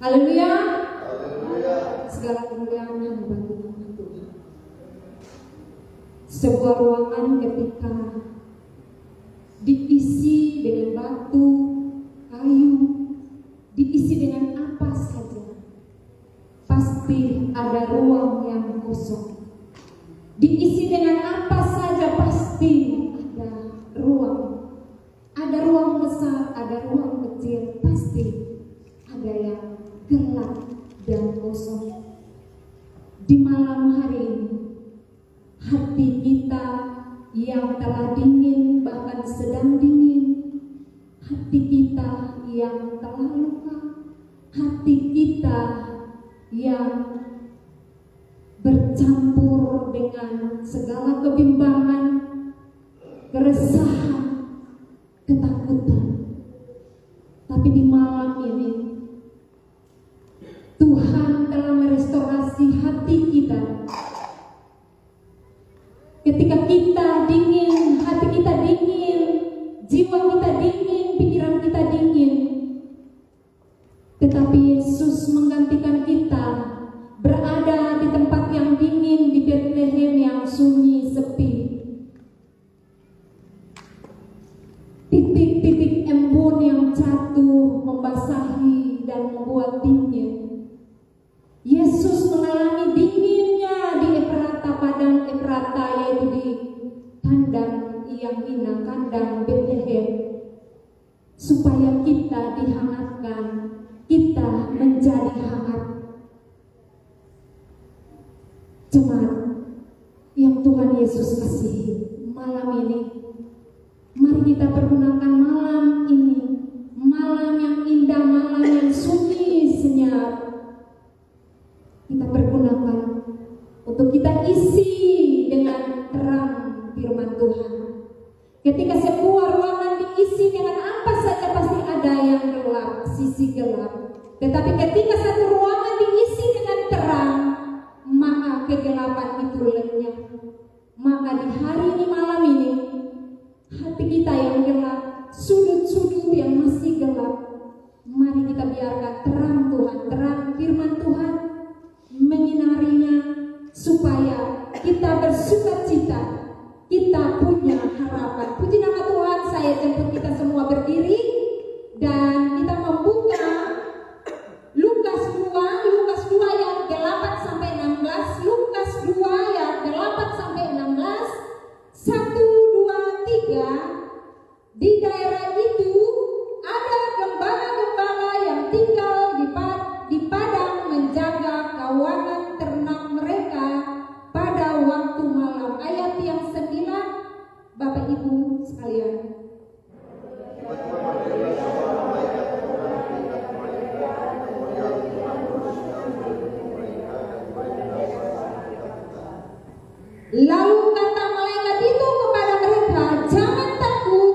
Haleluya. Segala kemuliaan hanya bagi nama Tuhan. Sebuah ruangan ketika diisi dengan batu, kayu, diisi dengan apa saja, pasti ada ruang yang kosong. Diisi dengan apa saja pasti ada ruang. Ada ruang besar, ada ruang kecil, pasti ada yang gelap dan kosong. Di malam hari ini, hati kita yang telah dingin, bahkan sedang dingin, hati kita yang telah luka, hati kita yang bercampur dengan segala kebimbangan, keresahan, ketakutan. Tapi di malam ini Tuhan telah merestorasi hati kita. Ketika kita dingin, hati kita dingin, jiwa kita dingin, pikiran kita dingin, tetapi Yesus menggantikan kita berada di tempat yang dingin, di Bethlehem yang sunyi, sepi. Titik-titik embun yang jatuh membasahi dan membuat dingin. Yesus mengalami dinginnya di Efrata, padang Efrata, yaitu di kandang yang hina, kandang Bethlehem, supaya kita dihangatkan, kita menjadi hangat. Jemaat yang Tuhan Yesus kasihi, malam ini mari kita pergunakan malam ini, malam yang indah, malam yang sunyi senyap. Kita pergunakan untuk kita isi dengan terang firman Tuhan. Ketika sebuah ruangan diisi dengan apa saja, pasti ada yang gelap, sisi gelap. Tetapi ketika satu ruangan diisi dengan terang, maka kegelapan itu lenyap. Maka di hari ini, malam ini, hati kita yang gelap, sudut-sudut yang masih gelap, mari kita biarkan terang Tuhan, terang firman Tuhan menyinarinya, supaya kita bersukacita, kita punya harapan. Puji nama Tuhan. Saya jemput kita semua berdiri dan kita membuka Lukas 2 ayat 8 sampai 16. Lukas 2 ayat 8 sampai 16. 1, 2, 3. Di daerah itu ada gembala-gembala yang tinggal di padang menjaga kawanan ternak mereka pada waktu malam. Ayat yang 9, Bapak Ibu sekalian. Lalu kata malaikat itu kepada mereka, jangan takut,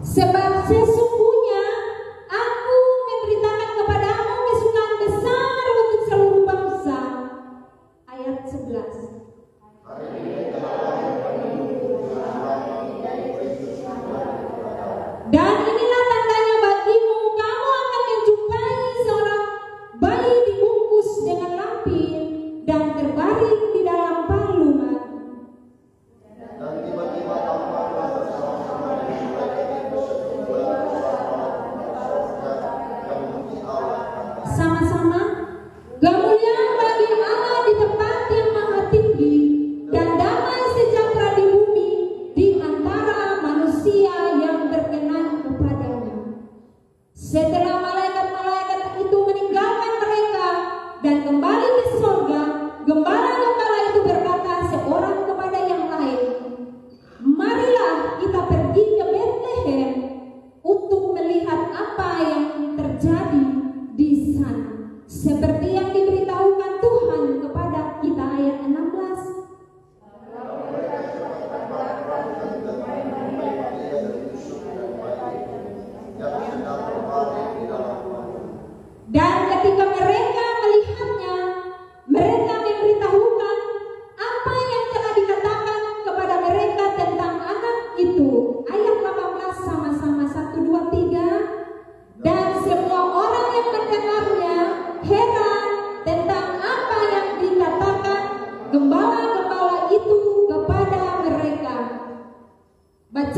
sebab sesungguhnya aku memberitakan kepadamu kesukaan besar untuk seluruh bangsa. Ayat 11. Dan inilah tandanya bagimu, kamu akan menjumpai seorang bayi dibungkus dengan lampin dan terbaring di dalam palungan. Dan tiba-tiba tampak bersama-sama dengan malaikat itu sekumpulan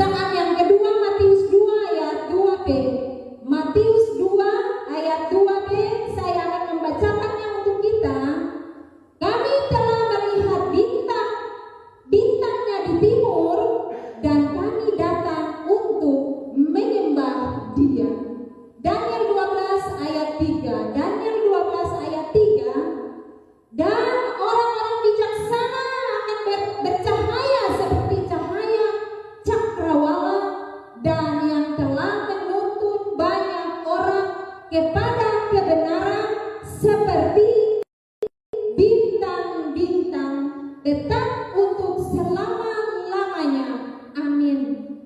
Bacaan yang kedua Matius 2 ayat 2b. Matius 2 ayat 2b, saya akan membacakannya untuk kita. Kami telah melihat bintangnya di timur, dan kami datang untuk menyembah Dia. Daniel 12 ayat 3. Daniel 12 ayat 3. Dan orang-orang bijaksana akan bercahaya seperti cahaya cakrawala, dan yang telah menuntun banyak orang kepada kebenaran seperti bintang-bintang tetap untuk selama-lamanya. Amin.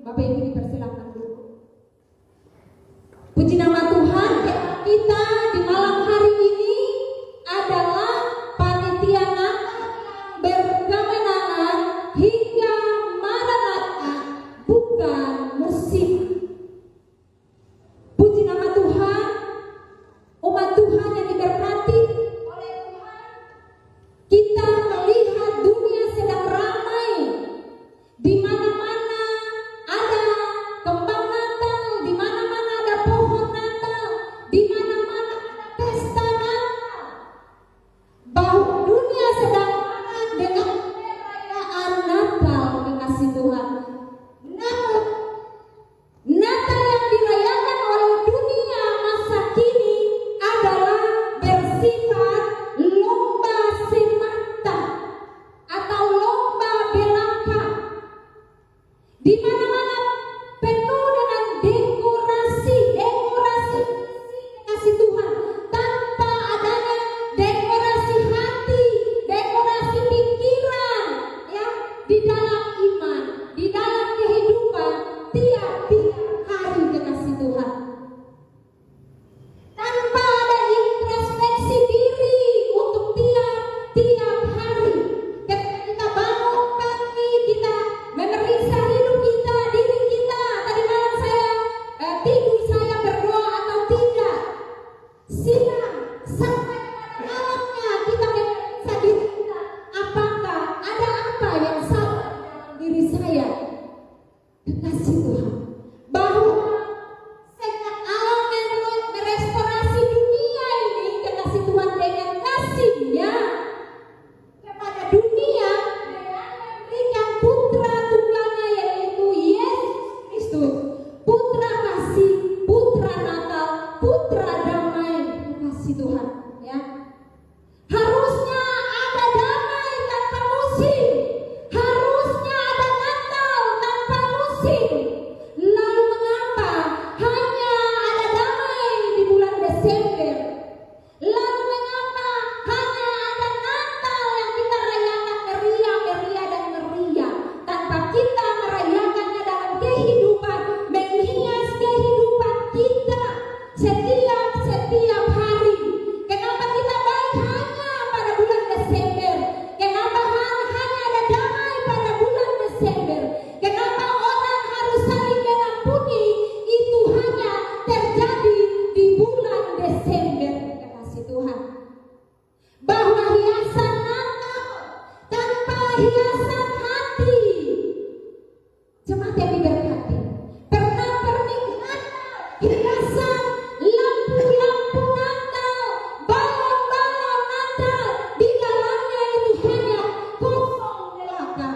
Bapak Ibu dipersilakan dulu. Puji nama Tuhan, kita di malam hari ini adalah panitia Natal berkemenangan hingga Maranatha, bukan musik. Puji nama Tuhan, umat Tuhan yang diberkati oleh Tuhan. Kita melihat dunia sedang ramai, di mana-mana ada kembang Natal, di mana-mana ada pohon Natal, di mana-mana ada pesta Natal. Bahwa dunia sedang marah dengan perayaan Natal, kekasih Tuhan. Namun Natal yang dirayakan oleh dunia masa kini adalah bersifat lomba semata atau lomba belaka, di mana-mana penuh dengan dekorasi kasih Tuhan, tanpa adanya dekorasi hati, dekorasi pikiran, ya, di dalam iman, di dalam kehidupan tiap-tiap hari, kekasih Tuhan. Tanpa ada introspeksi diri untuk tiap-tiap hari. Ketika kita bangun pagi, kita memeriksa hidup kita, diri kita. Tadi malam saya tidur, saya berdoa atau tidak. Siang sampai pada malamnya kita memeriksa diri kita. Apakah ada apa yang salah dalam diri saya? Kekasih Tuhan, bahwa sejak Allah merestorasi dunia ini, kekasih Tuhan, dengan kasih-Nya kepada dunia dengan memberikan putra tunggalnya, yaitu Yesus Kristus, putra kasih, putra Natal, putra damai, kekasih Tuhan, ya. Harusnya ada damai tanpa musim, harusnya ada Natal tanpa musim. Lalu mengapa hanya ada damai di bulan Desember? Lalu mengapa hanya ada Natal yang kita rayakan meriah dan meriah, tanpa kita merayakannya dalam kehidupan, menghias kehidupan kita setiap hari? Kenapa kita baik hanya pada bulan Desember? Kenapa hanya ada damai pada bulan Desember? Kenapa orang harus saling mengampuni? Itu hanya terjadi di bulan Desember, kekasih Tuhan. Bahwa hiasan Natal tanpa hiasan hati. Jemaat yang diberkati, pernak-pernik Natal, hiasan, lampu-lampu Natal, balon-balon Natal, di dalamnya itu hanya kosong belaka,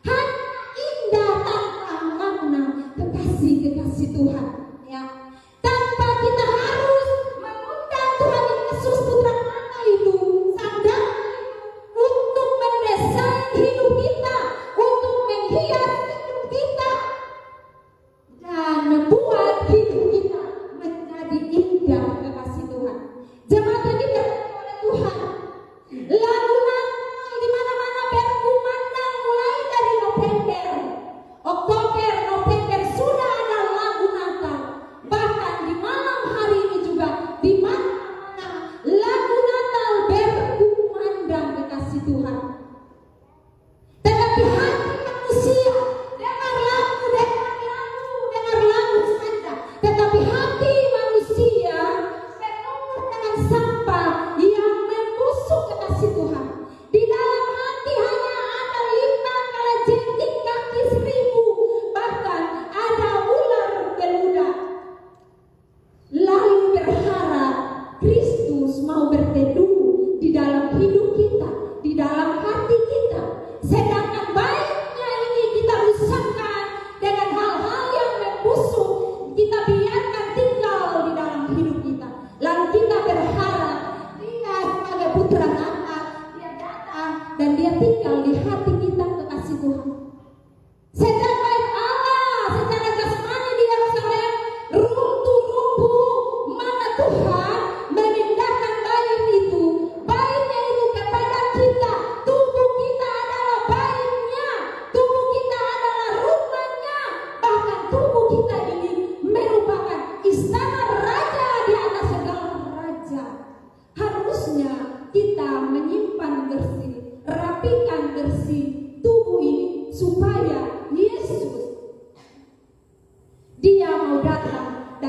hanya indah tanpa makna, kekasih Tuhan, ya. Tanpa kita harus mengundang Tuhan Yesus putra Allah itu, sadar untuk mendesain hidup kita, untuk menghias hidup kita, dan membuat hidup kita menjadi indah, kekasih Tuhan. Jemaat yang diberkati oleh Tuhan, lagu Natal di mana-mana berkumandang mulai dari November, Oktober, November sudah ada lagu Natal.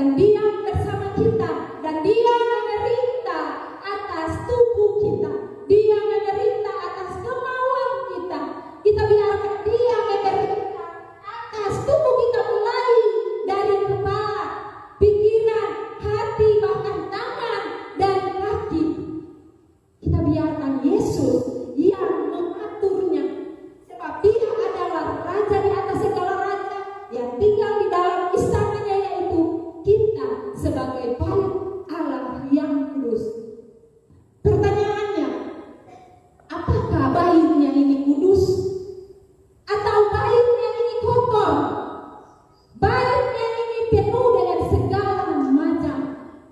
dan Dia bersama kita, dan Dia menderita atas tubuh kita, Dia menderita atas kemauan kita. Kita biarkan Dia menderita atas tubuh kita, mulai dari kepala, pikiran, hati, bahkan tangan dan kaki. Kita biarkan Yesus yang mengaturnya, sebab Dia adalah Raja di atas segala raja yang tinggal di dalam istananya, yaitu kita sebagai bait Allah yang kudus. Pertanyaannya, apakah baitnya ini kudus atau baitnya ini kotor? Baitnya ini penuh dengan segala macam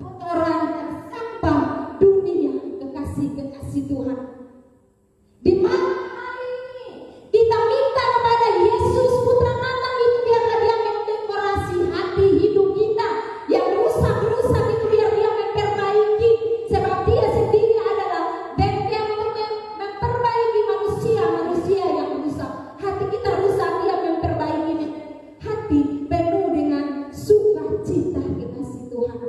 kotoran dan sampah dunia, kekasih Tuhan. Di mana hari ini kita minta kepada Yesus Putra Natal itu, biarlah Dia mendekorasi hati hidup kita yang rusak itu, biar Dia memperbaiki, sebab Dia sendiri adalah benteng untuk memperbaiki manusia yang rusak. Hati kita rusak, Dia memperbaiki hati penuh dengan sukacita, kekasih Tuhan.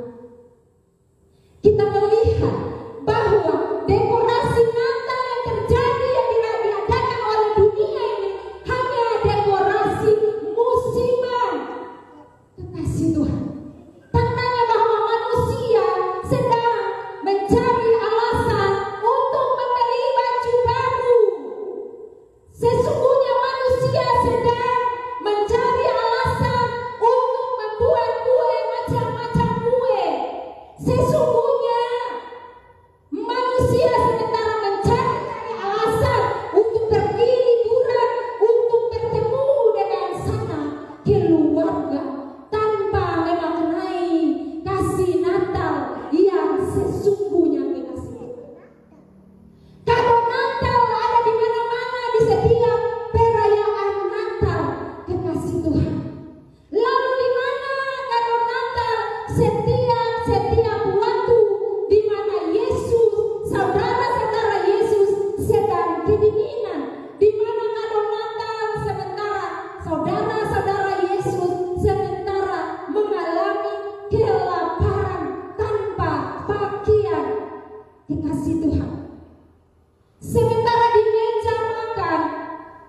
Kita melihat bahwa dekorasi Natal yang terjadi, yang diadakan oleh dunia ini, hanya dekorasi musiman, kekasih Tuhan. Tandanya bahwa manusia sedang mencari alasan untuk membeli baju baru. Sesungguhnya manusia sedang mencari alasan untuk membuat kue, macam-macam kue. Sesungguhnya manusia sementara mencari alasan untuk pergi liburan, untuk bertemu dengan sanak keluarga, tanpa memaknai kasih Natal yang sesungguhnya, kekasih Tuhan. Kado Natal ada di mana-mana di setiap perayaan Natal, kekasih Tuhan. Lalu di mana kado Natal? Setiap waktu di mana Yesus, saudara-saudara Yesus sedang kedinginan, di mana kado Natal sementara saudara-saudara Yesus sementara mengalami kelaparan tanpa pakaian, kekasih Tuhan. Sementara di meja makan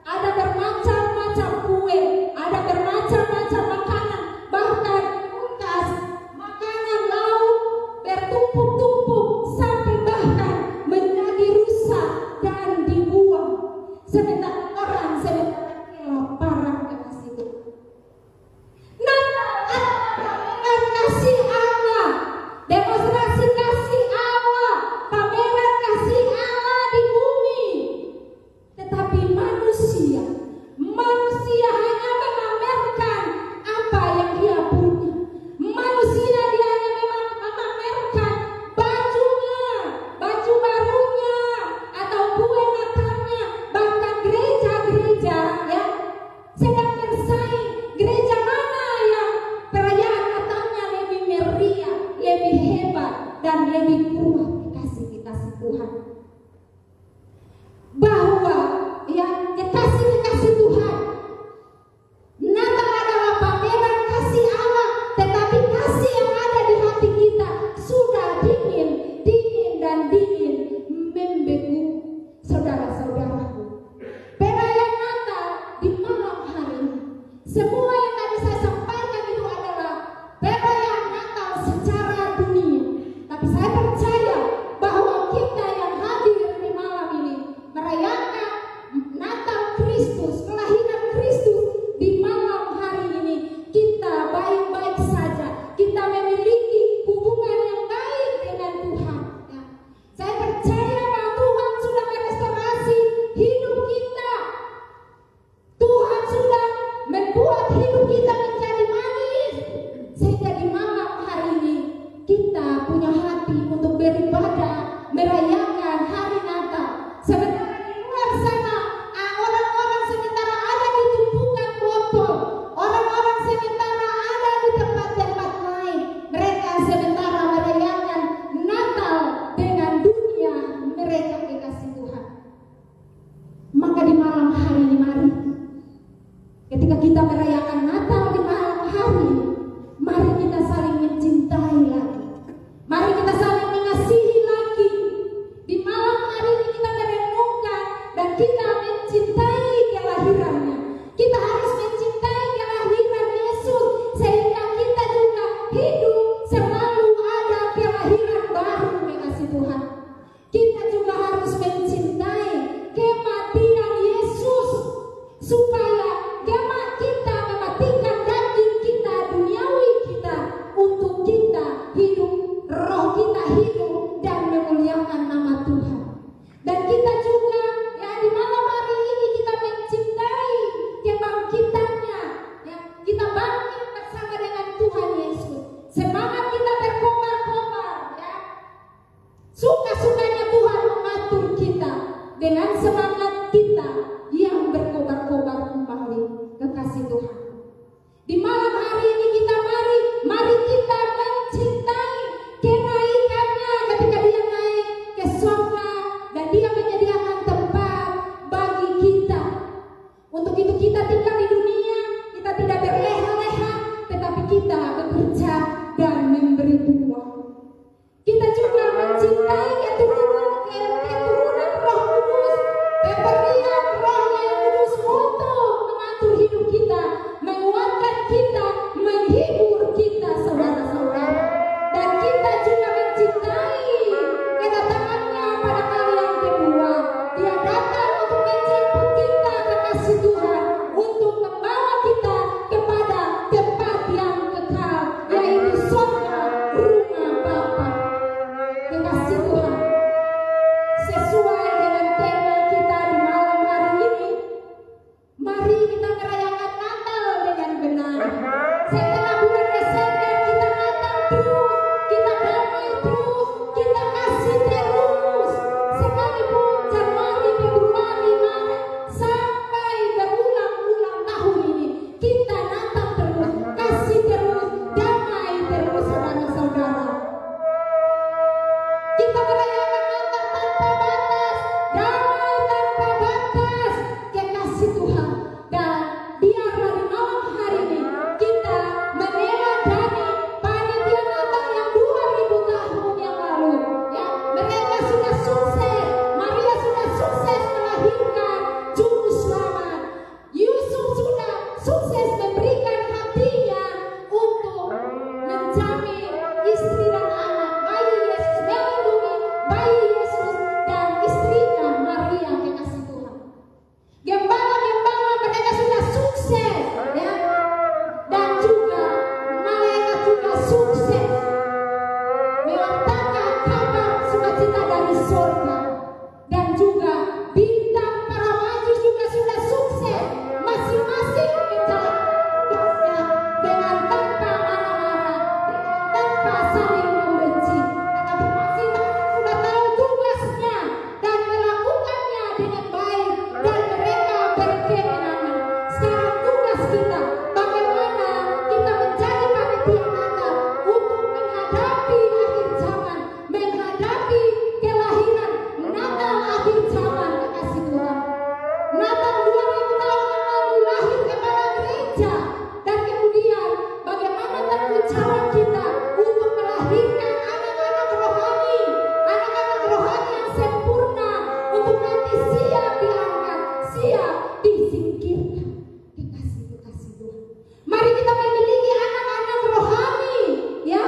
ada bermacam-macam kue, ada bermacam-macam makanan, bahkan kulkas makanan lauk Semangat kita berkobar-kobar, ya. Suka-sukanya Tuhan mengatur kita dengan semangat kita yang berkobar-kobar kembali. Kekasih Tuhan, di malam hari ini kita mari kita mencintai kenaikannya ketika dia naik ke surga dan dia menyediakan tempat bagi kita. Untuk itu kita tinggal di dunia, kita tidak berleha-leha, tetapi kita bekerja dan memberi buah. Kita juga mencintai keturunan Roh Kudus, pemberian Roh yang kudus untuk mengatur hidup kita, menguatkan kita, menghibur kita, saudara-saudara. Dan kita juga mencintai kedatangannya pada kali yang kedua. Dia datang untuk menjemput kita, kekasih Tuhan, untuk membawa kita kepada tempat yang kekal, yaitu surga, rumah Bapa. Kekasih Tuhan, sesuai dengan tema kita di malam hari ini, mari kita merayakan Natal dengan benar. Setelah bulan Desember kita Natal terus, kita damai terus, kita kasih terus. Sekalipun Januari, Februari, Maret sampai berulang-ulang tahun ini, kita Natal terus, kasih terus, damai terus, saudara-saudara. Kita merayakan Natal tanpa batas, damai tanpa batas, kekasih Tuhan. Dan biarlah di malam hari ini kita meneladani panitia Natal yang 2000 tahun yang lalu. Ya, mereka sudah sukses, Maria sudah sukses melahirkan juru selamat. Yusuf sudah sukses memberikan hatinya untuk menjamin istri dan anak bayi Yesus, melindungi bayi Yesus dan istrinya Maria, kekasih Tuhan. Gembala-gembala mereka sudah sukses, ya. Dan juga malaikat juga sukses mewartakan kabar sukacita dari surga. Dan juga bintang para maju juga sudah sukses, masing-masing menjalankan tugasnya dengan tanpa marah-marah, tanpa saling membenci. Tetapi masing-masing sudah tahu tugasnya dan melakukannya dengan baik, dan mereka berkemenangan. Sekarang tugas kita, bagaimana kita menjadi panitia Natal untuk menghadapi akhir zaman, menghadapi kelahiran Natal akhir zaman, kekasih Tuhan. Natal 2000 tahun yang lalu lahir kepala gereja, dan kemudian bagaimana tanggung jawab kita untuk melahirkan anak-anak rohani yang sempurna, untuk nanti siap diangkat, siap disingkirkan. Kekasih Tuhan, mari kita memiliki anak-anak rohani, ya.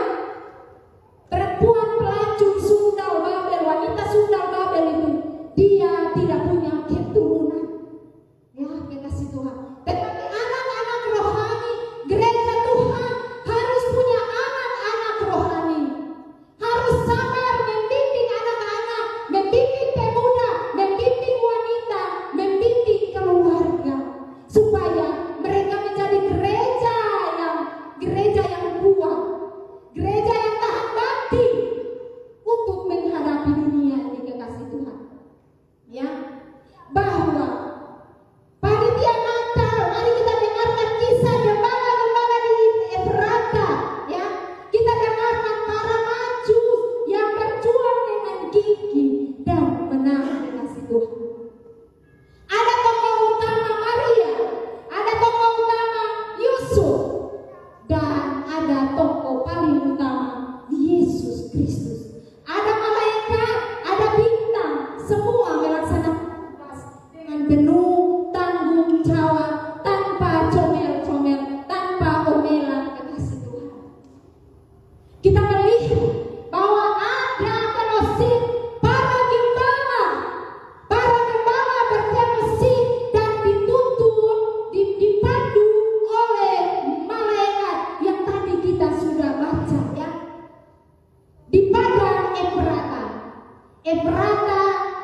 Perempuan pelacur sundal Babel, wanita sundal Babel itu, dia tidak punya keturunan, ya, kekasih Tuhan. Tetapi anak-anak rohani, gereja Tuhan harus punya anak-anak rohani, harus sabar membimbing anak-anak, membimbing pemuda, membimbing wanita, membimbing keluarga, supaya mereka menjadi gereja yang kuat, gereja yang tahan banting untuk menghadapi dunia ini, kekasih Tuhan. Ya, bahwa panitia Natal, mari kita dengarkan kisah gembala-gembala di Efrata, ya. Kita dengarkan para majus yang berjuang dengan gigih dan menang, kekasih Tuhan. Ada tokoh utama Maria, ada tokoh utama Yusuf, dan ada tokoh paling utama Yesus Kristus. Ada malaikat, ada bintang, semua melaksanakan tugas dengan penuh tanggung jawab, tanpa comel-comel, tanpa omelan, kekasih Tuhan. Kita melihat bahwa ada mesin para gembala bermesin dan dituntun, dipandu oleh malaikat yang tadi kita sudah baca, ya. Di padang Efrata. Efrata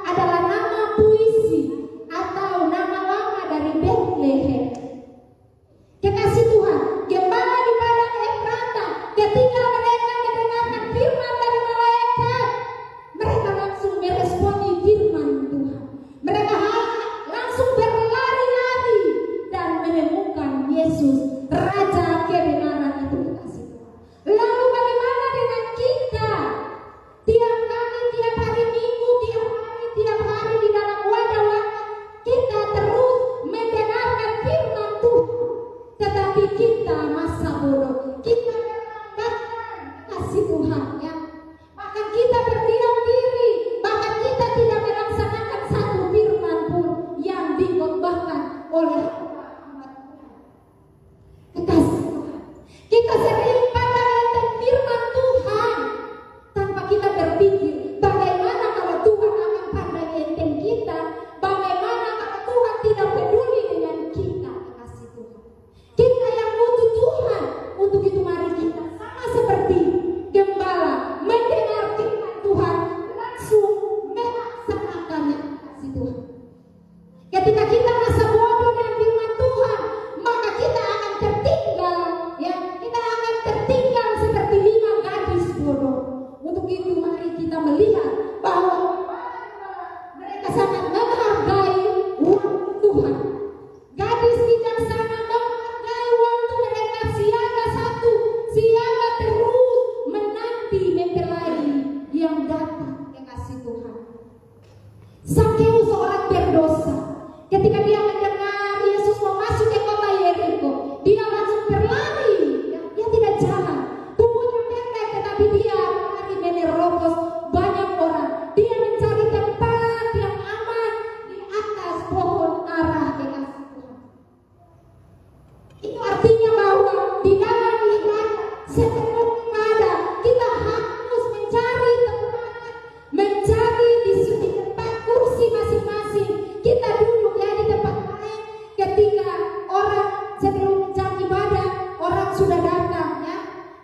adalah nama puisi atau nama lama dari Bethlehem. Kekasih Tuhan, gembala di padang Efrata ketika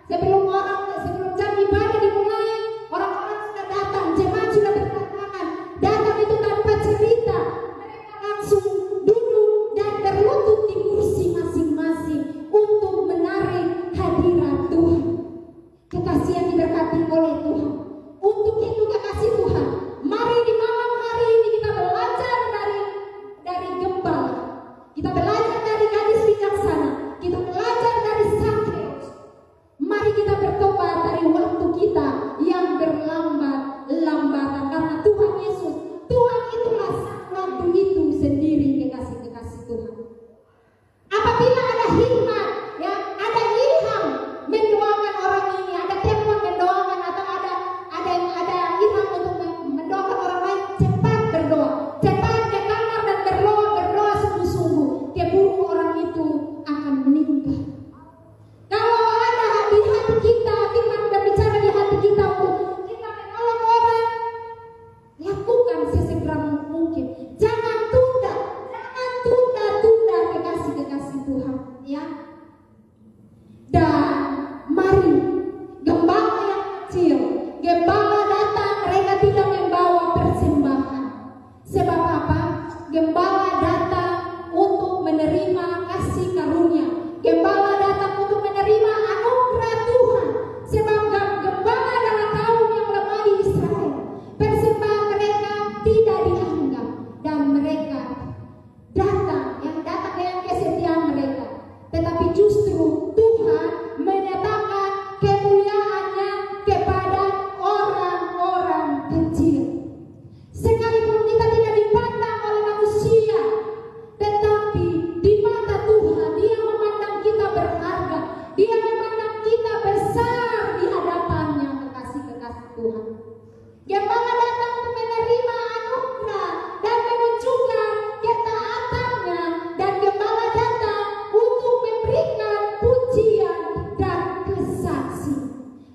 Sebelum jam ibadah dimulai, orang-orang sudah datang, jemaat sudah berdatangan. Datang itu tanpa cerita, mereka langsung duduk dan berlutut di kursi masing-masing untuk menarik hadirat Tuhan. Kekasih yang diberkati oleh Tuhan. Untuk itu kekasih Tuhan, mari di malam hari ini kita belajar dari gembala. Kita belajar dari gadis bijaksana. Kita belajar dari Zakheus. Mari kita bertobat dari waktu kita yang berlambat-lambatan karena Tuhan Yesus, Tuhan itulah waktu itu sendiri, kekasih-kekasih Tuhan. Apabila ada hikmat, ya, ada ilham mendoakan orang ini, ada telepon mendoakan atau ada ilham untuk mendoakan orang lain, cepat berdoa, cepat ke kamar dan berdoa sungguh-sungguh. Keburu orang itu akan meninggal. Kalau ada di hati kita, firman berbicara di hati kita untuk kita menolong orang, lakukan sesegera mungkin. Jangan tunda kekasih Tuhan, ya. Dan mari gembala yang kecil, gembala datang, mereka tidak membawa persembahan. Sebab apa? Gembala datang untuk menerima kasih karunia. Gembala datang untuk menerima anugerah Tuhan. Sebab gembala adalah kaum yang lemah di Israel. Persembahan mereka tidak dianggap dan mereka datang dengan kesetiaan mereka. Tetapi justru Tuhan menyatakan kemuliaannya kepada orang-orang kecil. Sekalipun kita tidak dipandang oleh manusia, tetapi di mata Tuhan Dia memandang kita berharga. Dia memandang kita besar di hadapannya, kekasih-kekasih Tuhan. Gembala datang untuk menerima anugerah dan menunjukkan ketaatannya, dan gembala datang untuk memberikan pujian dan kesaksian.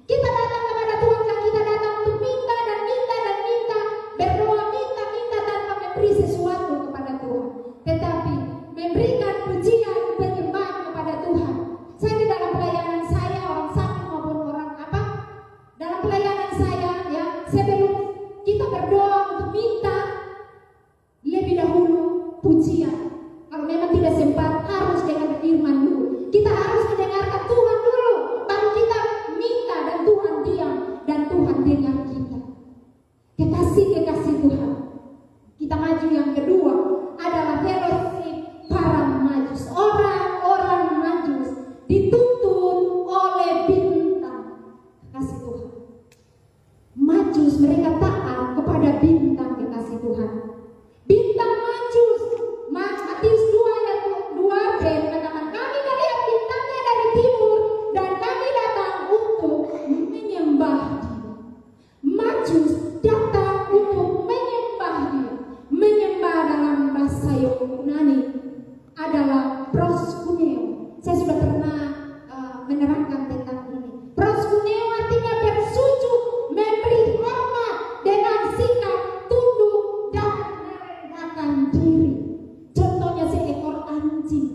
Kita datang kepada Tuhan dan kita datang untuk minta dan minta dan minta, berdoa minta tanpa memberi sesuatu kepada Tuhan, tetapi memberikan pujian penyembahan kepada Tuhan. Saya di dalam pelayanan saya, orang sakit maupun orang apa, dalam pelayanan saya, ya, sebelum kita berdoa untuk minta, lebih dahulu pujian. Kalau memang tidak sempat, harus dengan firman dulu. Kita harus mendengarkan Tuhan dulu, baru kita minta dan Tuhan diam dan Tuhan dengar kita. Kekasih Tuhan. Kita maju yang kedua adalah fellowship para majus. Orang-orang majus dituntun oleh bintang. Kekasih Tuhan. Majus mereka taat kepada bintang, kekasih Tuhan. Bintang majus. Matius 2 ayat 2b mengatakan, kami melihat bintangnya dari timur dan kami datang untuk menyembah Dia. Majus datang untuk menyembah Dia. Menyembah dalam bahasa Yunani adalah proskuneo. Saya sudah pernah menerangkan tentang ini. Proskuneo artinya bersujud, memberi hormat dengan sikap tunduk dan merendahkan diri. Contohnya seekor anjing.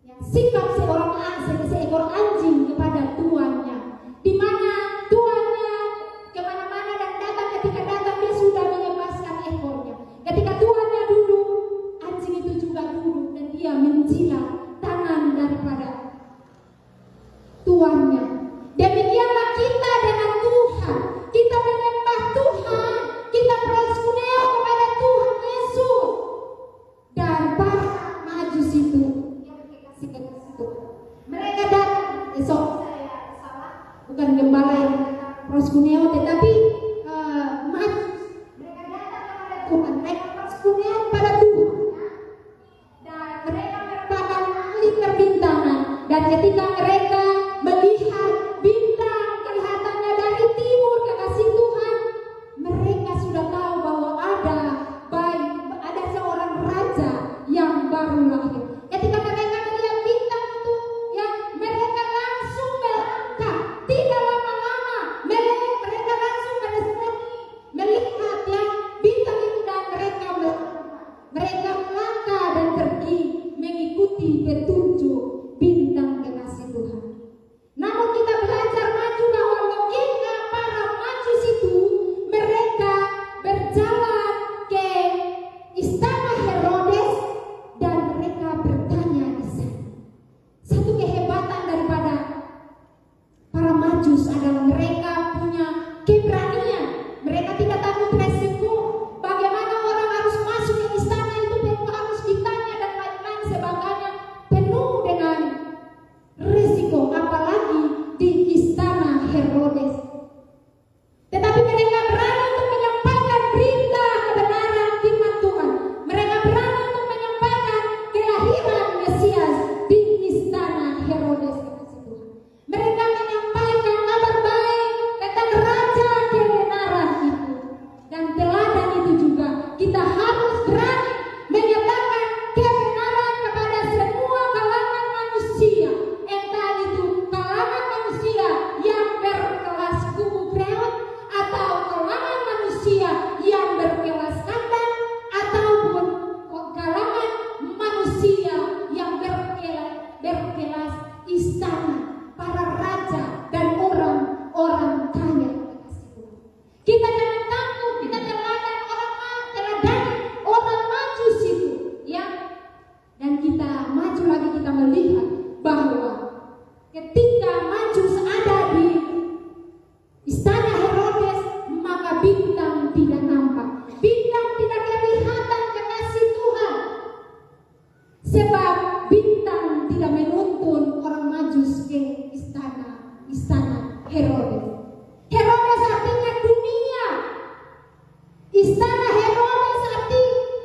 Ya, sikap seekor anjing kepada tuannya, di mana tuannya kemana-mana dan ketika datang dia sudah melepaskan ekornya. Ketika tuannya duduk, anjing itu juga duduk dan dia menjilat tangan daripada tuannya. Demikianlah kita dengan Tuhan. Kita menyembah Tuhan. Kita proskuneo kepada Tuhan Yesus. Dan para majus itu, mereka datang. Saya salah, bukan gembala yang proskuneo, tetapi majus. Mereka datang kepada Tuhan. Mereka proskuneo kepada Tuhan. Dan mereka merupakan ahli perbintangan. Dan ketika mereka melihat bintang kelihatannya dari timur, kekasih Tuhan, mereka sudah tahu bahwa ada seorang raja yang baru lahir. Ketika mereka melihat bintang itu, ya, mereka langsung melangkah, tidak lama-lama. Mereka langsung melihat ya bintang itu dan mereka melangkah. Majus adalah mereka punya keberanian, mereka tidak takut resiko. Bagaimana orang harus masuk ke istana itu penuh harus ditanya dan lain-lain sebagainya, penuh dengan risiko, apalagi di istana Herodes. Tetapi mereka berani untuk menyampaikan berita kebenaran firman Tuhan. Mereka berani untuk menyampaikan kelahiran Mesias di istana Herodes. Mereka menyampaikan kabar baik tentang raja kebenaran itu. Dan teladan itu juga kita harus berani menyatakan kebenaran kepada semua kalangan manusia. Entah itu kalangan manusia yang berkelas kubu kreot, atau kalangan manusia yang berkelas kandang, ataupun kalangan manusia yang berkelas istana, para raja dan orang-orang kaya. Kita jangan takut, kita teladan orang Majus itu, ya. Dan kita maju lagi, kita melihat bahwa ketika Majus ada di istana Herodes, maka bintang tidak nampak, bintang tidak kelihatan kekasih Tuhan, sebab bintang tidak menuntun orang Majus ke istana Herodes. Herodes artinya dunia. Istana Herodes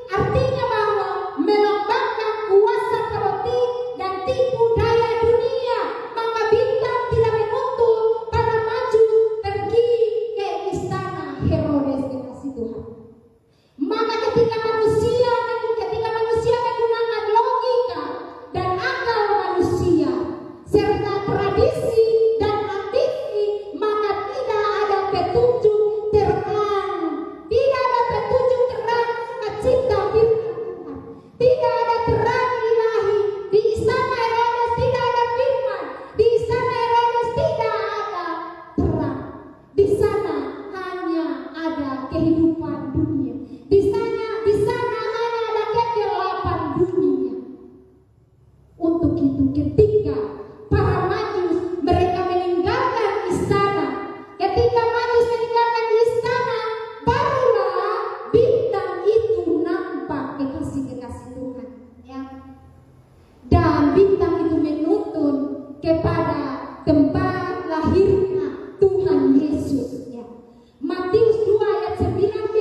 artinya bahwa melambangkan kuasa politik dan tipu daya dunia. Maka bintang tidak menuntun para Majus pergi ke istana Herodes, kekasih Tuhan. Maka ketika manusia menggunakan logika dan akal manusia serta tradisi dan ambisi, maka tidak ada petunjuk terang, sukacita firman Tuhan. Tidak ada terang ilahi di istana Herodes, tidak ada firman. Di istana Herodes tidak ada terang. Di sana hanya ada kehidupan dunia. Di sana hanya ada kegelapan dunia. Untuk itu ketika para Majus mereka meninggalkan istana, ketika Majus meninggalkan istana, barulah bintang itu nampak, kekasih Tuhan, ya. Dan bintang itu menuntun kepada tempat lahirnya Tuhan Yesus, ya. Matius 2 ayat 9b,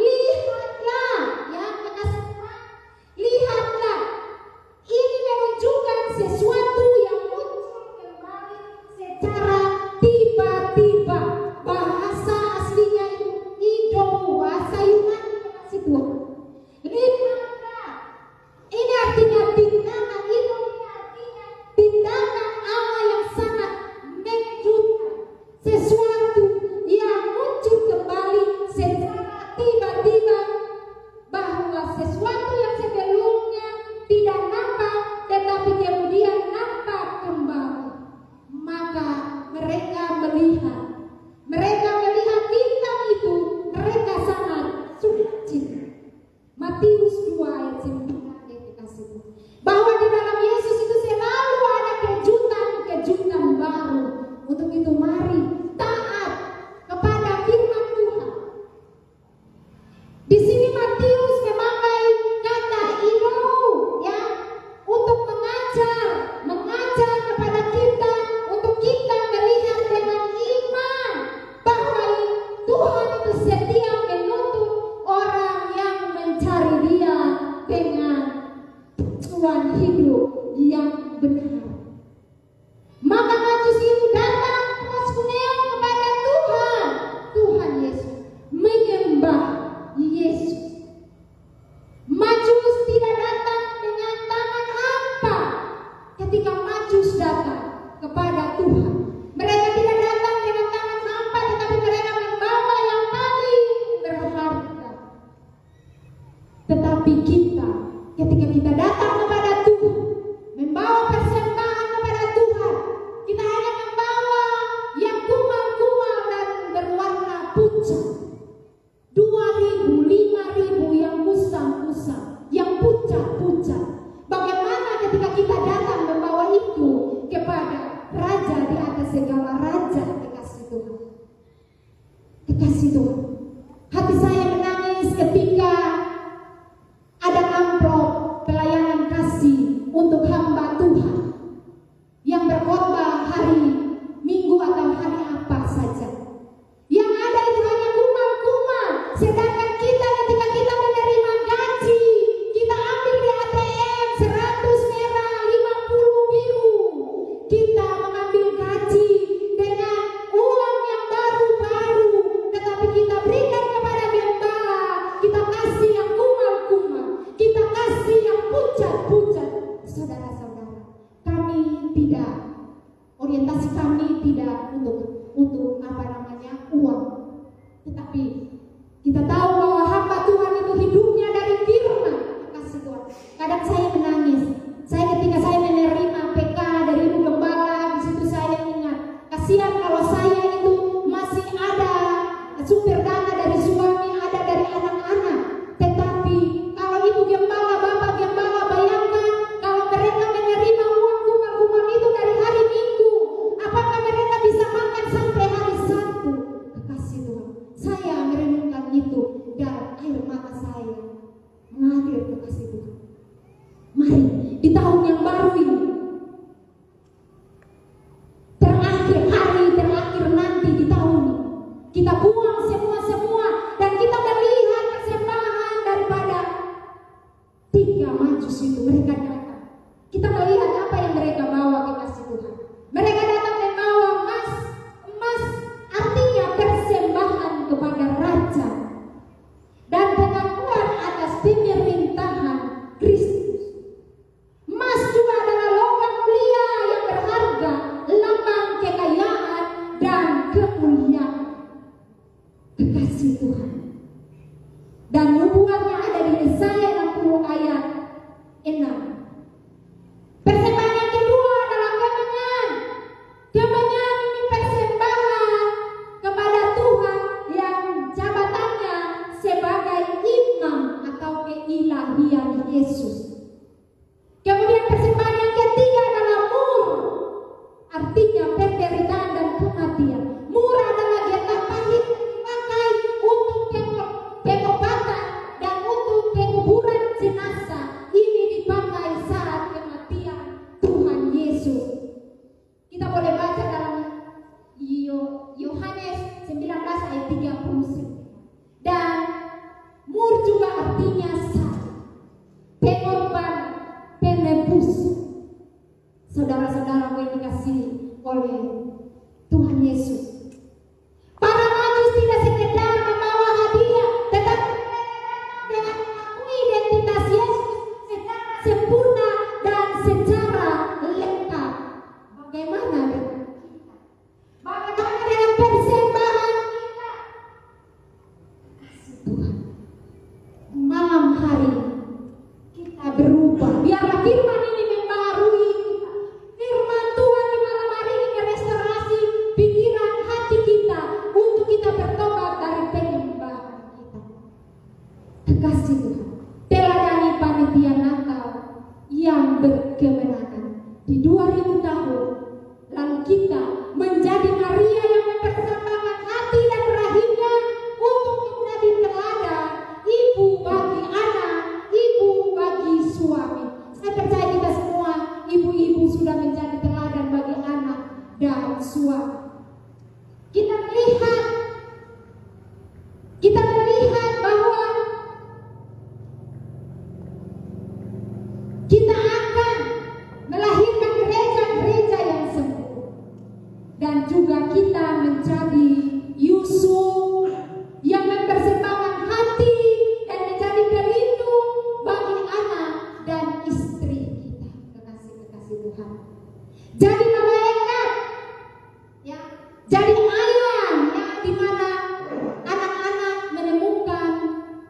lihatlah, ya kekasih Tuhan, lihatlah. Ini menunjukkan sesuatu yang muncul kembali secara tiba-tiba. Bahasa aslinya itu idou, bahasa Yunani, kekasih Tuhan. Lihatlah. Ini artinya tindakan, itu artinya tindakan Allah yang sangat mengejutkan. Sesuatu yang muncul kembali secara tiba-tiba, bahwa sesuatu yang sebelumnya tidak nampak tetapi kemudian nampak kembali. Maka mereka melihat bintang itu, mereka sangat sukacita. Matius 2 ayat 9 dikasih bahwa di dalam Yesus itu selalu ada kejutan baru. Untuk itu mari taat kepada firman Tuhan. Di sini Matius memakai kata idou, ya, untuk mengajar kepada kita, untuk kita melihat dengan iman bahwa Tuhan itu setia menuntun orang yang mencari Dia dengan tujuan hidup yang benar. Maka Majus itu datang orientasi kami tidak untuk uang, tetapi kita tahu bahwa hamba Tuhan itu hidupnya dari firman. Kasih Tuhan. Kadang saya menangis. Ketika saya menerima PK dari Ibu Gembala, di situ saya ingat, kasihan kalau saya itu masih ada sumber dana dari suami, ada dari anak-anak. Tetapi kalau Ibu Gembala, Bapak Gembala, bayangkan kalau mereka menerima uang kumar-kumar itu dari hari Minggu, apakah mereka bisa makan sampai hari Sabtu? Kasih Tuhan. Saya merenungkan itu dan air mata saya mengalir. Kasih Tuhan. Mari di tahun yang baru ini, terakhir nanti di tahun ini, kita buang semua dan kita melihat persembahan daripada 3 majus itu. Mereka datang, kita melihat apa yang mereka bawa. Kasih Tuhan. Mereka datang membawa emas, artinya persembahan kepada raja dan pengakuan atas pemerintahan Kristus. Emas juga adalah logam mulia yang berharga, lambang kekayaan dan kemuliaan. Kekasih Tuhan. Dan nubuatnya ada di Yesaya 60 ayat 6. Persembahan yang kedua adalah kemenyan. Kemenyan ini persembahan kepada Tuhan yang jabatannya sebagai imam atau keilahian Yesus. Kemudian persembahan yang ketiga adalah mur, artinya penderitaan dan kematian. Mur adalah getah pahit dipakai untuk pengobatan dan untuk penguburan jenazah. Ini dipakai saat kematian Tuhan Yesus. Kita boleh baca dalam Yohanes 19 ayat 39. Dan mur juga artinya pengorbanan, penebus. Saudara-saudara yang dikasihi oleh Tuhan Yesus, para majus tidak sekedar membawa hadiah, tetapi dengan mengakui identitas Yesus secara sempurna dan secara lengkap. Bagaimana dengan persembahan kita? Kasih Tuhan. Malam hari kita berubah. Biarlah firman ini membarui kita. Firman Tuhan di malam hari ini merestorasi pikiran hati kita untuk kita bertobat dari penyembahan kita. Terkasih Tuhan, teladani panitia Natal yang berkemenangan di 2000 tahun. Lalu kita menjadi Maria yang mempersembahkan hati dan rahimnya untuk menjadi teladan, ibu bagi anak, ibu bagi suami. Saya percaya kita semua ibu-ibu sudah menjadi teladan bagi anak dan suami. Kita melihat bahwa kita akan melahirkan gereja-gereja yang sempurna, dan juga kita menjadi Yusuf yang mempersembahkan hati dan menjadi pelindung bagi anak dan istri kita. Kekasih Tuhan. Jadi malaikat, ya, jadi ayah, ya, di mana anak-anak menemukan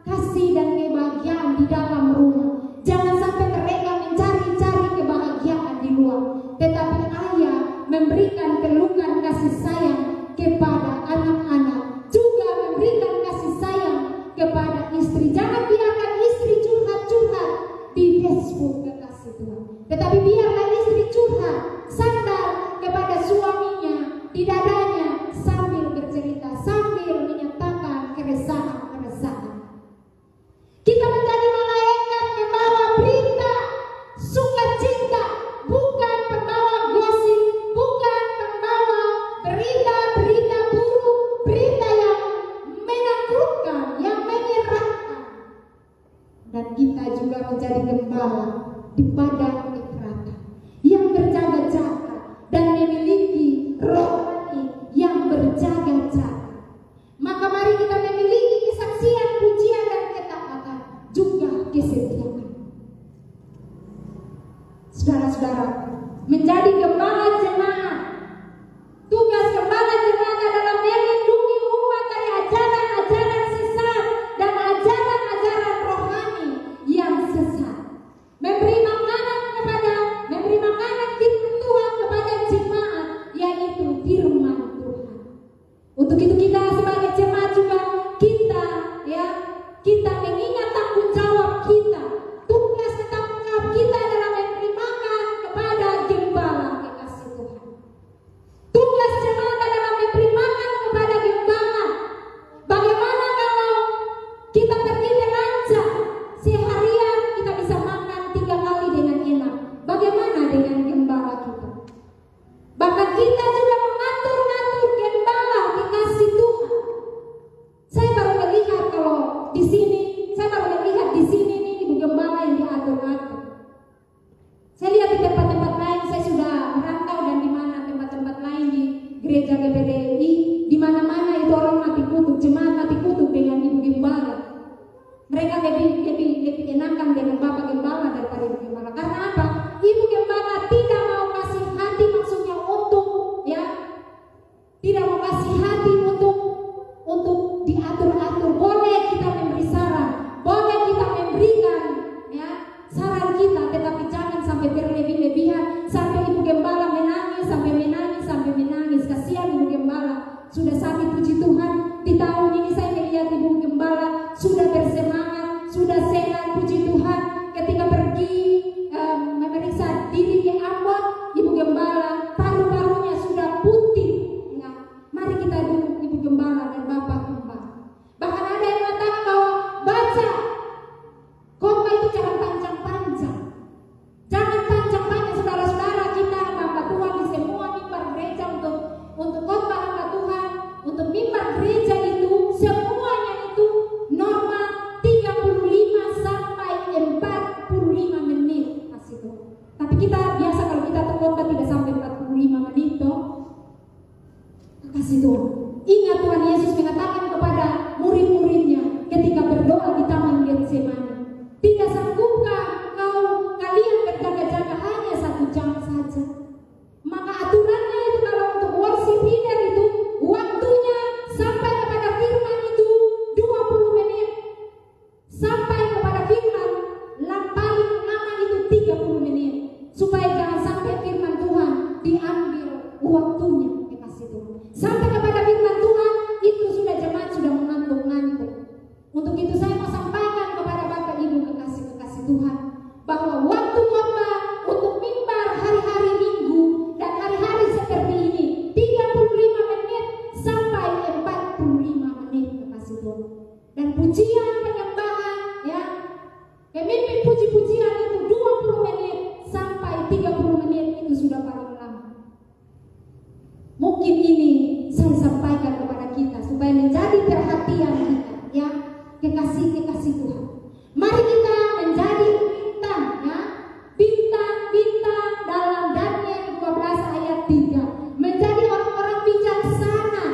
kasih dan kebahagiaan di dalam rumah. Jangan sampai mereka mencari-cari kebahagiaan di luar, tetapi ayah memberikan pelukan kasih sayang kepada anak-anak, juga memberikan kasih sayang kepada istri. Jangan biarkan istri curhat-curhat di Facebook, kekasih Tuhan, tetapi biarkan istri curhat sandar kepada suaminya di dadanya sambil bercerita, sambil menyatakan keresahan-keresahan. Kita menjadi malaikat membawa berita sukacita, bukan pembawa gosip, bukan gereja GPDI, di mana-mana itu orang mati kutuk, jemaat mati kutuk dengan ibu gembala. Mereka lebih enakan dengan bapak gembala daripada ibu gembala. Karena apa? Ibu gembala tidak mau kasih hati, maksudnya untuk tidak mau kasih hati untuk diatur-atur. Boleh kita memberi saran, boleh kita memberikan saran kita, tetapi jangan sampai berlebih-lebihan sampai ibu gembala menangis. Kasihan ibu gembala, sudah sakit, puji Tuhan. Di tahun ini saya melihat ibu gembala sudah bersemangat, sudah sehat, puji Tuhan. Ketika pergi memeriksa diri di Ambon, ibu gembala paru-parunya sudah putih. Mari kita duduk ibu gembala dan bapak gembala. Bahkan ada yang mengatakan bahwa baca khotbah itu jangan panjang-panjang. Jangan panjang-panjang, saudara-saudara. Kita hamba Tuhan di semua mimbar gereja untuk khotbah hamba Tuhan, untuk mimbar gereja itu semuanya itu normal 35 sampai 45 menit kasih Tuhan. Tapi kita biasa kalau kita khotbah tidak sampai 45 menit toh. Kasih Tuhan. Ingat Tuhan Yesus mengatakan kepada murid-muridnya ketika berdoa di Taman Getsemani, tidak sanggupkah kalian berjaga-jaga hanya 1 jam saja? Maka aturannya itu kalau untuk worship leader itu waktunya sampai kepada firman itu 20 menit. Sampai kepada firman paling lama itu 30 menit. Supaya jangan sampai firman Tuhan diambil waktunya. Sampai kepada firman Tuhan itu sudah jemaat sudah mengantuk-ngantuk. Untuk itu saya mau sampaikan kepada Bapak Ibu kekasih Tuhan bahwa waktu khotbah untuk mimbar hari-hari Minggu dan hari-hari seperti ini 35 menit sampai 45 menit kekasih Tuhan. Dan pujian penyembahan pemimpin puji-pujian itu 20 menit sampai 30 menit itu sudah paling lama. Mungkin ini saya sampaikan kepada kita supaya menjadi perhatian kita, kekasih Tuhan. Mari kita menjadi bintang dalam Daniel 12 ayat 3. Menjadi orang-orang bijaksana,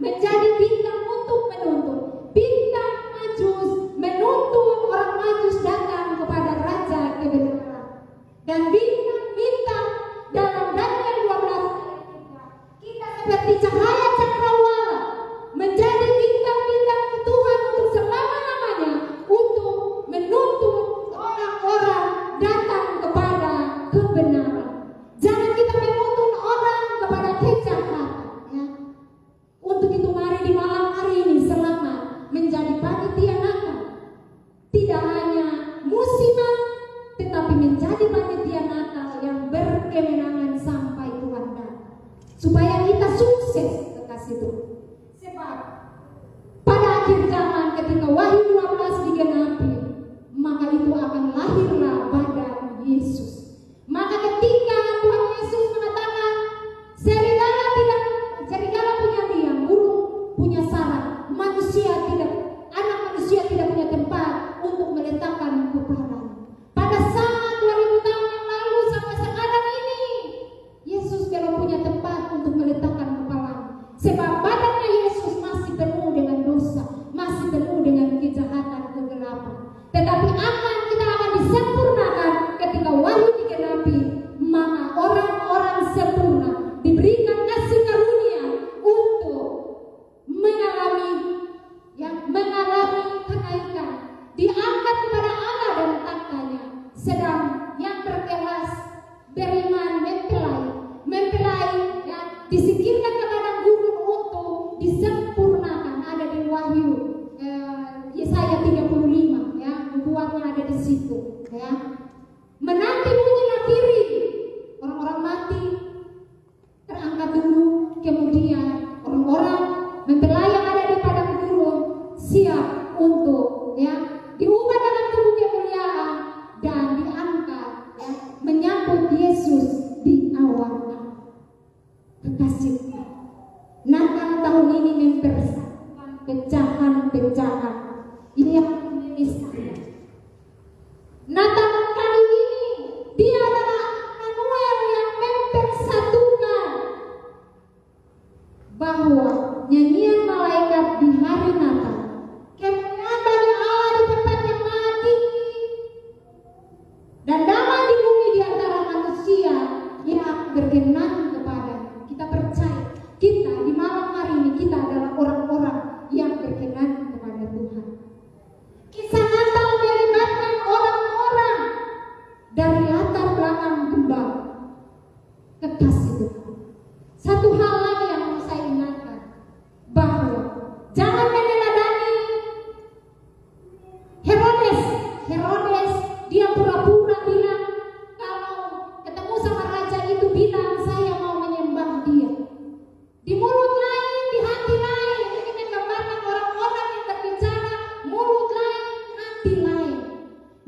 menjadi bintang untuk menuntun. Bintang Majus menuntun orang Majus datang kepada raja kebenaran. Dan bintang dalam Daniel 12 kita seperti cahaya cakrawala, menjadi bintang-bintang Tuhan untuk selama-lamanya, untuk menuntun orang-orang datang kepada kebenaran. Jangan kita menuntun orang kepada kejahatan. Untuk itu mari di malam hari ini selamat menjadi panitia Natal. Tidak hanya musiman, tetapi menjadi panitia Natal yang berkemenangan sampai Tuhan datang. Supaya kita sukses kekasih Tuhan. Sebab pada akhir zaman ketika Wahyu 12 digenapi, maka itu akan lahirlah badan Yesus. Maka ketika Tuhan Yesus mengatakan serigala punya liang, burung punya sarang, anak manusia tidak punya tempat untuk meletakkan kepalanya. Pada saat 2000 tahun yang lalu sampai sekarang ini, Yesus belum punya tempat untuk meletakkan kepalanya. Sebab badannya Yesus masih penuh dengan dosa, masih penuh dengan kejahatan, kegelapan. Tetapi kita akan disempurnakan ketika Wahyu digenapi. Maka orang-orang sempurna diberikan kasih karunia untuk mengalami kenaikan, diangkat kepada Allah dan tahtanya. Sedang yang berkelas beriman mempelai disingkirkan ke padang gurun untuk disempurnakan. Ada di Wahyu Yesaya 35 nubuatnya ada di situ menanti bunyi nafiri, orang-orang mati terangkat dulu, kemudian orang-orang mempelai yang ada di padang gurun siap untuk diubah dalam tubuh kemuliaan dan diangkat menyambut Yesus di awan. Kekasih, Natal tahun ini mempersatukan pecahan-pecahan yang memisahkan. Natal kali ini dia adalah Manuel yang mempersatukan satu hal lagi yang mau saya ingatkan, bahwa jangan meneladani Herodes. Herodes dia pura-pura bilang, kalau ketemu sama raja itu bilang saya mau menyembah dia. Di mulut lain, di hati lain. Ini menggambarkan orang-orang yang berbicara mulut lain, hati lain.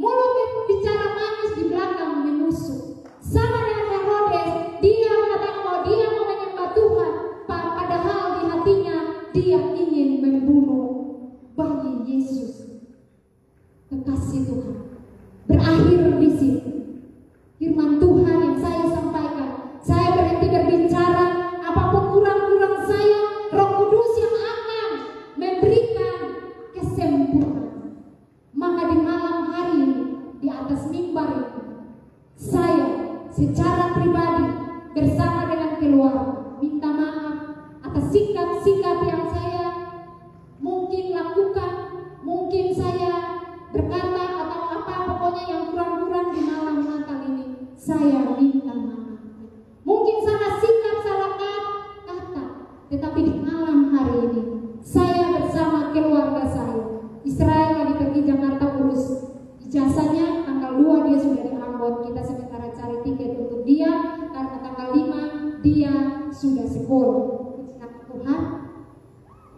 Mulut bicara manis, di belakang memusuh. Sama dengan Herodes, dia mengatakan bahwa dia mau menyembah Tuhan, padahal di hatinya dia ingin membunuh bayi Yesus, kekasih Tuhan. Berakhir di sini firman Tuhan yang saya sampaikan. Saya berhenti berbicara, apapun kurang-kurang saya, Roh Kudus yang akan memberikan kesempurnaan. Maka di malam hari ini, di atas mimbar ini, saya secara pribadi bersama dengan keluarga minta maaf atas sikap-sikap yang saya mungkin lakukan, mungkin saya berkata atau apa, pokoknya yang kurang-kurang di malam Natal ini. Saya minta maaf. Mungkin salah sikap, salah kata, tetapi di malam hari ini saya bersama keluarga saya, Israel lagi pergi Jakarta urus ijazahnya, tanggal 2 dia sudah di Ambon. Kita sementara cari tiket untuk dia, karena tanggal 5 dia sudah sekolah. Tuhan,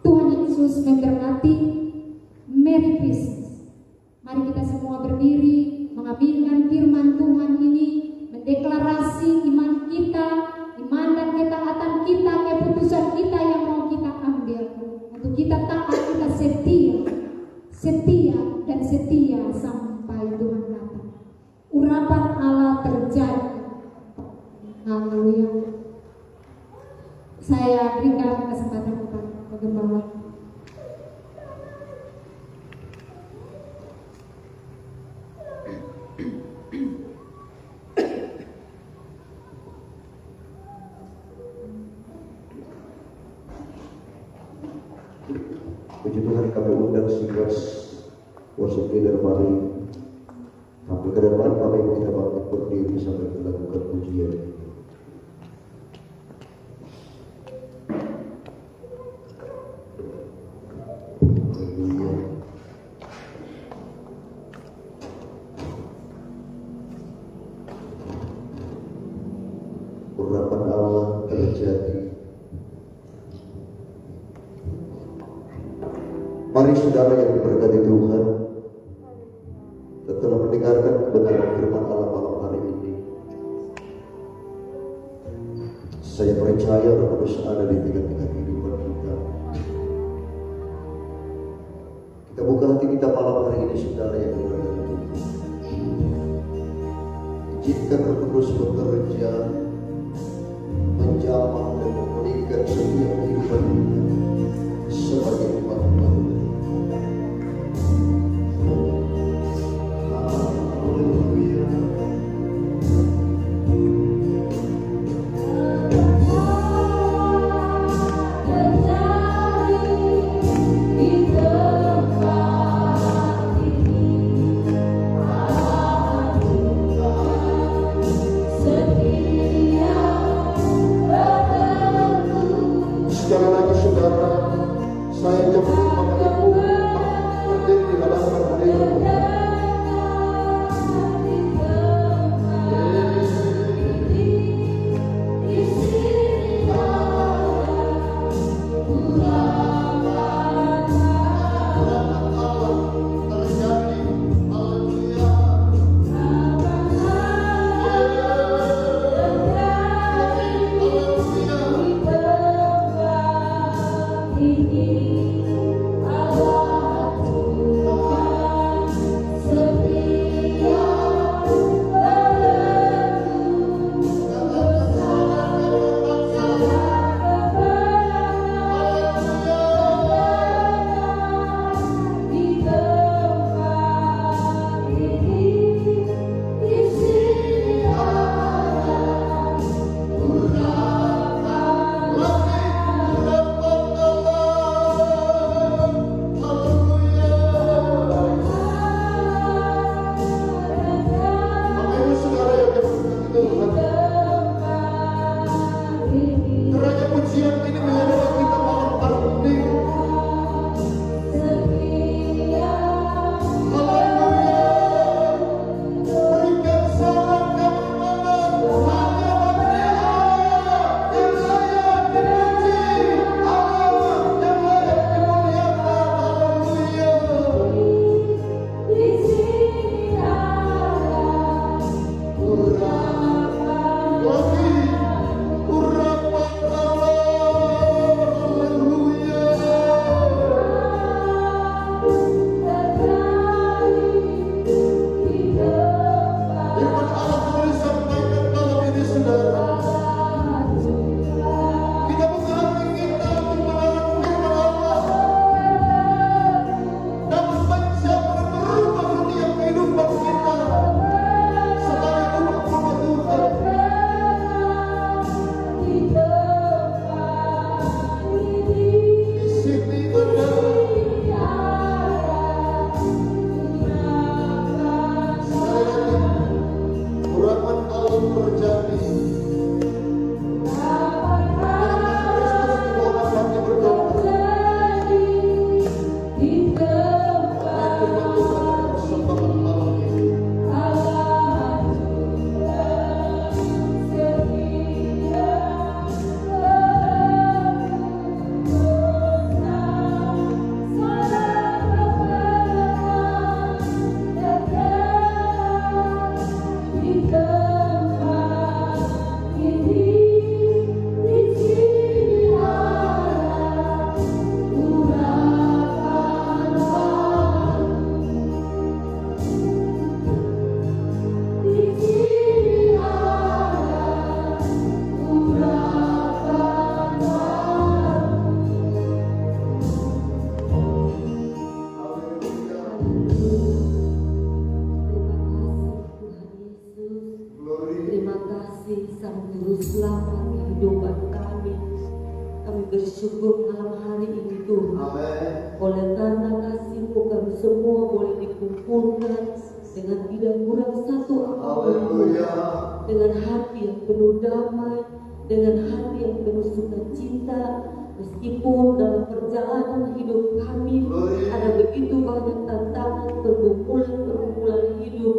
Tuhan Yesus memberkati. Merry Christmas. Mari kita semua berdiri mengambilkan firman Tuhan ini, mendeklarasi iman kita, iman dan ketaatan kita, keputusan kita yang mau kita ambil. Untuk kita taat, kita setia dan setia sampai Tuhan datang. Urapan Allah terjadi. Haleluya. Saya berikan kesempatan kepada Gembala. Puji Tuhan, kami undang Sigas worship leader mari tampil ke depan. Kami kita bangkit berdiri sambil melakukan pujian. Haleluya. Urapan Allah terjadi. Mari saudara yang diberkati Tuhan, setelah mendengarkan kebenaran firman Allah malam hari ini, saya percaya Roh Kudus ada di tengah-tengah kehidupan kita. Kita buka hati kita malam hari ini, saudara yang diberkati Tuhan. Izinkan Roh Kudus bekerja, menjamah dan memulihkan setiap kehidupan kita sebagai umat Tuhan. Sekali lagi saudara, saya jemput mengenai berdiri di hadapan hadirat. bersyukur malam hari ini Tuhan. Amin. Oleh karena kasih-Mu kami semua boleh dikumpulkan dengan tidak kurang satu apapun, Haleluya. dengan hati yang penuh damai, dengan hati yang penuh sukacita. Meskipun dalam perjalanan hidup kami ada begitu banyak tantangan, pergumulan hidup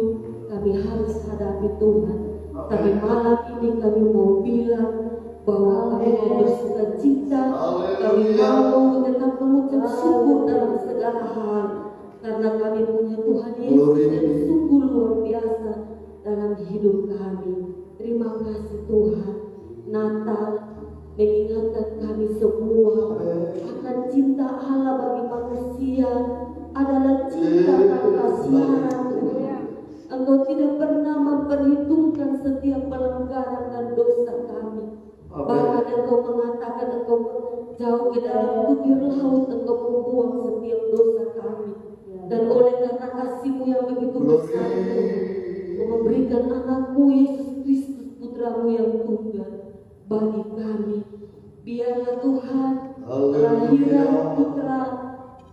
kami harus hadapi Tuhan. Tapi malam ini kami mau bilang bahwa kami mau bersukacita, kami mau tetap mengucap syukur dalam segala hal, karena kami punya Tuhan Yesus yang sungguh luar biasa dalam hidup kami. Terima kasih Tuhan. Natal mengingatkan kami semua akan cinta Allah bagi manusia adalah cinta tanpa syarat Tuhan. Engkau tidak pernah memperhitungkan setiap pelanggaran dan dosa kami. Bahkan Engkau mengatakan Engkau jauh ke dalam bibir laut, Engkau membuang setiap dosa kami. Dan oleh karena kasih-Mu yang begitu besar, Engkau memberikan anak-Mu Yesus Kristus, Putra-Mu yang tunggal bagi kami. Biarlah Tuhan kelahiran Putra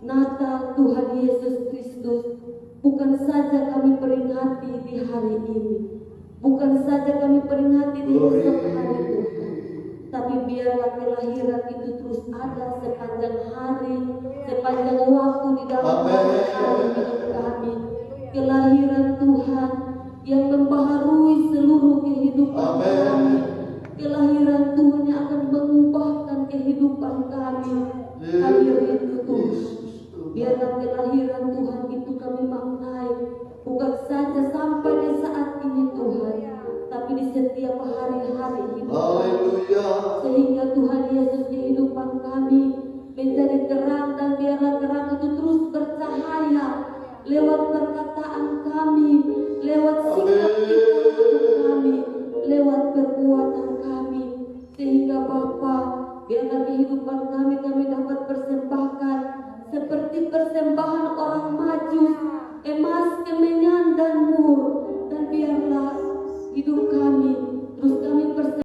Natal Tuhan Yesus Kristus bukan saja kami peringati di hari ini, bukan saja kami peringati di esok hari Tuhan, tapi biarlah kelahiran itu terus ada sepanjang hari, sepanjang waktu di dalam hidup kami. Kelahiran Tuhan yang membaharui seluruh kehidupan kami. Kelahiran Tuhan yang akan mengubahkan kehidupan kami. Kami rindu Tuhan. Biarlah kelahiran Tuhan itu kami maknai bukan saja sampai di saat ini Tuhan, tapi di setiap hari-hari hidup kami. Sehingga Tuhan Yesus kehidupan kami menjadi terang, dan biarlah terang itu terus bercahaya lewat perkataan kami, lewat sikap kami, lewat perbuatan kami.